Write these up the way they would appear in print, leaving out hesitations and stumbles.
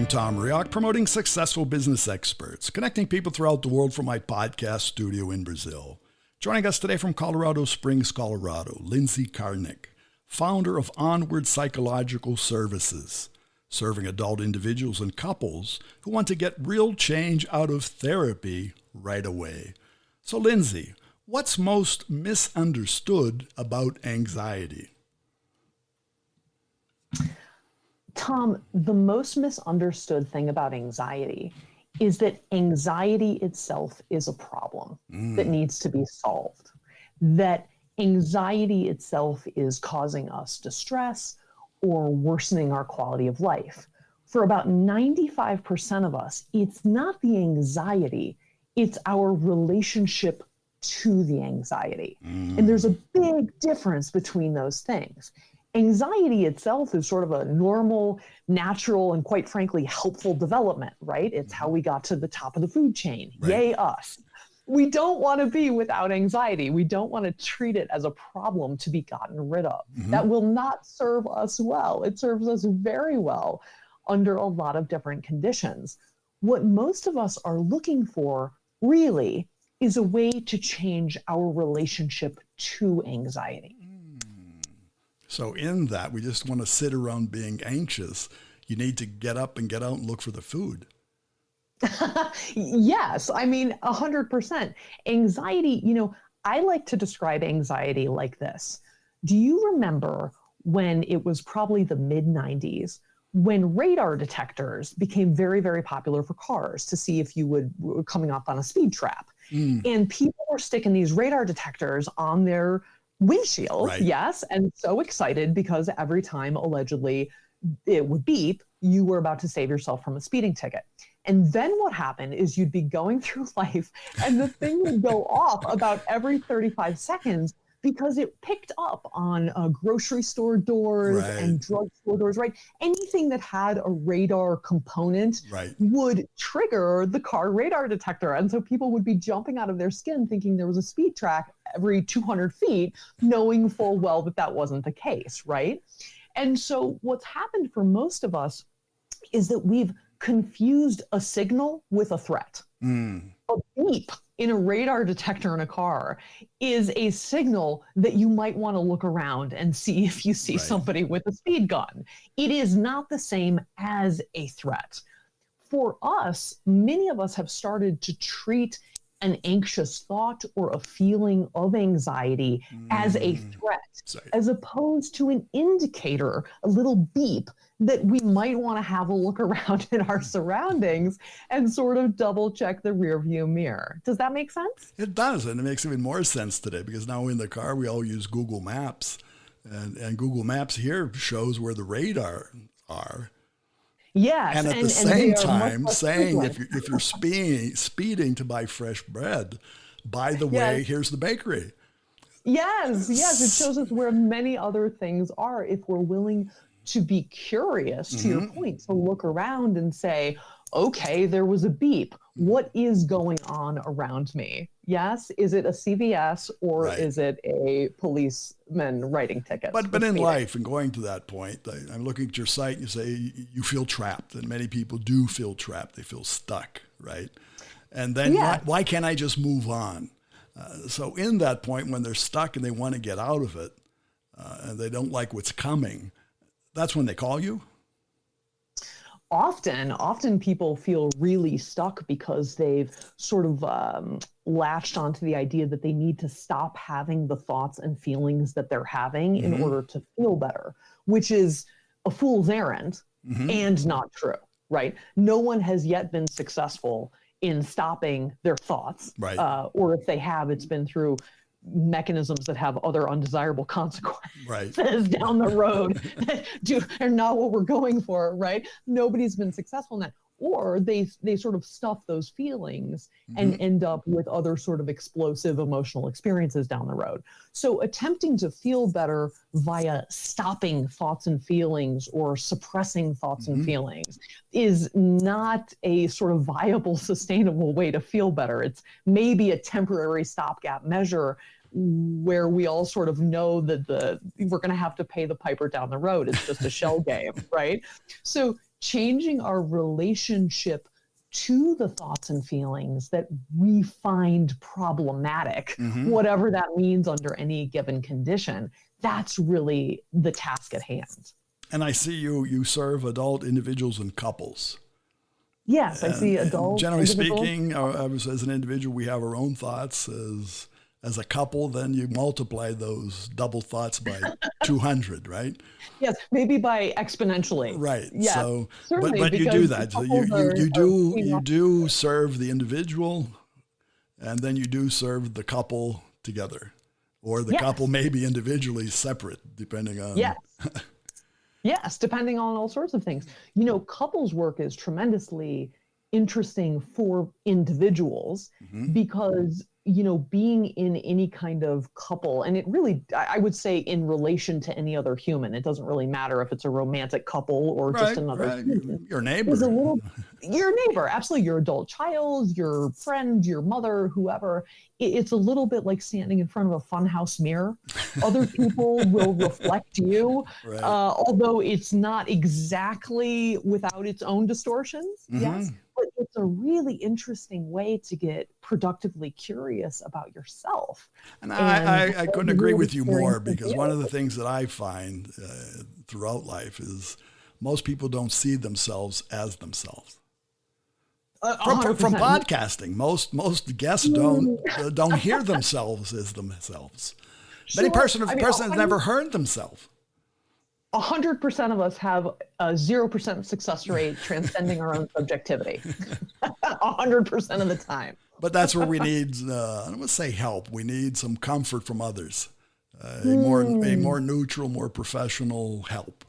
I'm Tom Rioch, promoting successful business experts, connecting people throughout the world from my podcast studio in Brazil. Joining us today from Colorado Springs, Colorado, Lindsey Carnick, founder of Onward Psychological Services, serving adult individuals and couples who want to get real change out of therapy right away. So Lindsey, what's most misunderstood about anxiety? Tom, the most misunderstood thing about anxiety is that anxiety itself is a problem that needs to be solved. That anxiety itself is causing us distress or worsening our quality of life. For about 95% of us, it's not the anxiety, it's our relationship to the anxiety. And there's a big difference between those things. Anxiety itself is sort of a normal, natural, and quite frankly, helpful development, right? It's how we got to the top of the food chain. Right. Yay, us. We don't want to be without anxiety. We don't want to treat it as a problem to be gotten rid of. That will not serve us well. It serves us very well under a lot of different conditions. What most of us are looking for really is a way to change our relationship to anxiety. So in that, we just want to sit around being anxious. You need to get up and get out and look for the food. Yes, I mean, 100%. Anxiety, I like to describe anxiety like this. Do you remember when it was probably the mid-90s, when radar detectors became very, very popular for cars to see if you were coming up on a speed trap? And people were sticking these radar detectors on their windshield, right. Yes, and so excited because every time allegedly it would beep, you were about to save yourself from a speeding ticket. And then what happened is you'd be going through life and the thing would go off about every 35 seconds because it picked up on grocery store doors and drugstore doors, right? Anything that had a radar component would trigger the car radar detector. And so people would be jumping out of their skin thinking there was a speed track every 200 feet, knowing full well that that wasn't the case, right? And so what's happened for most of us is that we've confused a signal with a threat. A beep in a radar detector in a car is a signal that you might want to look around and see if you see somebody with a speed gun. It is not the same as a threat. For us, many of us have started to treat an anxious thought or a feeling of anxiety as a threat, as opposed to an indicator, a little beep that we might want to have a look around in our surroundings and sort of double check the rearview mirror. Does that make sense? It does, and it makes even more sense today because now in the car we all use Google Maps, and Google Maps here shows where the radar are. Yes, and at the same time saying if you're speeding to buy fresh bread, by the way, here's the bakery. Yes, it shows us where many other things are if we're willing to be curious, to your point, to look around and say, okay, there was a beep. What is going on around me? Yes, is it a CVS or is it a policeman writing tickets? But in life, and going to that point, I'm looking at your site and you say you feel trapped, and many people do feel trapped. They feel stuck, right? And then why can't I just move on? So in that point, when they're stuck and they want to get out of it, and they don't like what's coming, that's when they call you? Often people feel really stuck because they've sort of latched onto the idea that they need to stop having the thoughts and feelings that they're having in order to feel better, which is a fool's errand and not true, right? No one has yet been successful in stopping their thoughts, or if they have, it's been through mechanisms that have other undesirable consequences down the road that are not what we're going for, right? Nobody's been successful in that. Or they sort of stuff those feelings and end up with other sort of explosive emotional experiences down the road. So attempting to feel better via stopping thoughts and feelings or suppressing thoughts and feelings is not a sort of viable, sustainable way to feel better. It's maybe a temporary stopgap measure where we all sort of know that we're going to have to pay the piper down the road. It's just a shell game, right? So changing our relationship to the thoughts and feelings that we find problematic, whatever that means under any given condition. That's really the task at hand. And I see you serve adult individuals and couples. Yes, I see adults. Generally speaking, as an individual, we have our own thoughts. As a couple, then you multiply those double thoughts by 200, right? Yes, maybe by exponentially. Right. Yeah, so, but you do that. You do serve the individual, and then you do serve the couple together, or the couple maybe individually separate, depending on. Yes. Yes, depending on all sorts of things. You know, couples work is tremendously interesting for individuals because, you know, being in any kind of couple, and it really, I would say in relation to any other human, it doesn't really matter if it's a romantic couple or just another human. Your neighbor. Your neighbor, absolutely, your adult child, your friend, your mother, whoever. It's a little bit like standing in front of a funhouse mirror. Other people will reflect you, although it's not exactly without its own distortions. Yes. But it's a really interesting way to get productively curious about yourself. And I couldn't agree with you more, because one of the things that I find throughout life is most people don't see themselves as themselves. From podcasting, most guests don't hear themselves as themselves. Many persons have never heard themselves. 100% of us have a 0% success rate transcending our own subjectivity. 100% of the time. But that's where we need, I don't want to say help. We need some comfort from others. A more neutral, more professional help.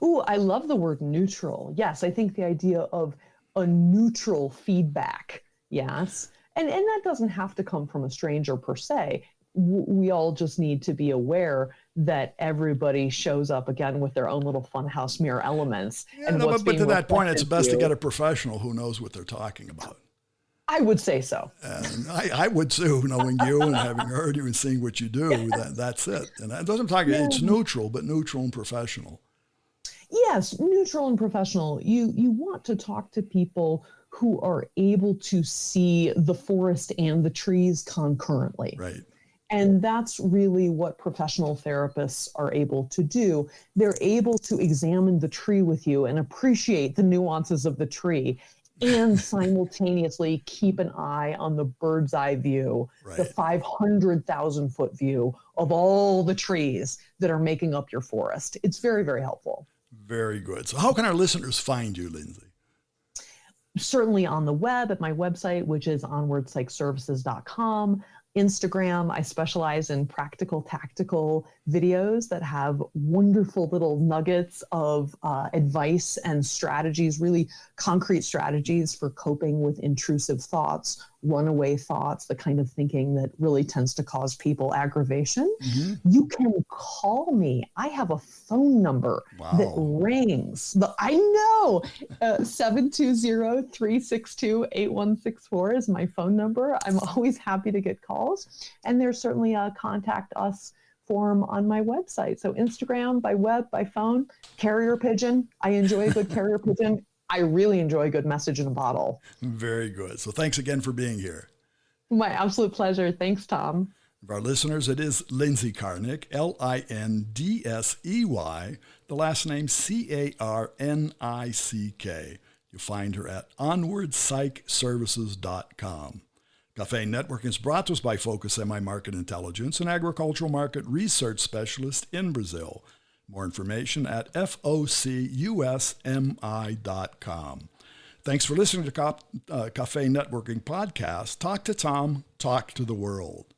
Ooh, I love the word neutral. Yes, I think the idea of a neutral feedback. Yes. And that doesn't have to come from a stranger per se. We all just need to be aware that everybody shows up again with their own little funhouse mirror elements. But to that point, it's best to get a professional who knows what they're talking about. I would say so. And I would too, knowing you and having heard you and seeing what you do. That's it. And that doesn't talk. It's neutral, but neutral and professional. Yes, neutral and professional. You want to talk to people who are able to see the forest and the trees concurrently. Right. And that's really what professional therapists are able to do. They're able to examine the tree with you and appreciate the nuances of the tree, and simultaneously keep an eye on the bird's eye view, the 500,000 foot view of all the trees that are making up your forest. It's very, very helpful. Very good. So how can our listeners find you, Lindsey? Certainly on the web at my website, which is onwardpsychservices.com. Instagram, I specialize in practical, tactical videos that have wonderful little nuggets of advice and strategies, really concrete strategies for coping with intrusive thoughts, runaway thoughts, the kind of thinking that really tends to cause people aggravation. You can call me. I have a phone number that rings. I know 720-362-8164 is my phone number. I'm always happy to get calls. And there's certainly a contact us form on my website. So Instagram, by web, by phone, carrier pigeon. I enjoy a good carrier pigeon. I really enjoy a good message in a bottle. Very good. So thanks again for being here. My absolute pleasure. Thanks, Tom. For our listeners, it is Lindsey Carnick, Lindsey, the last name Carnick. You'll find her at onwardpsychservices.com. Cafe Networking is brought to us by Focus MI Market Intelligence, an agricultural market research specialist in Brazil. More information at focusmi.com. Thanks for listening to Cafe Networking Podcast. Talk to Tom, talk to the world.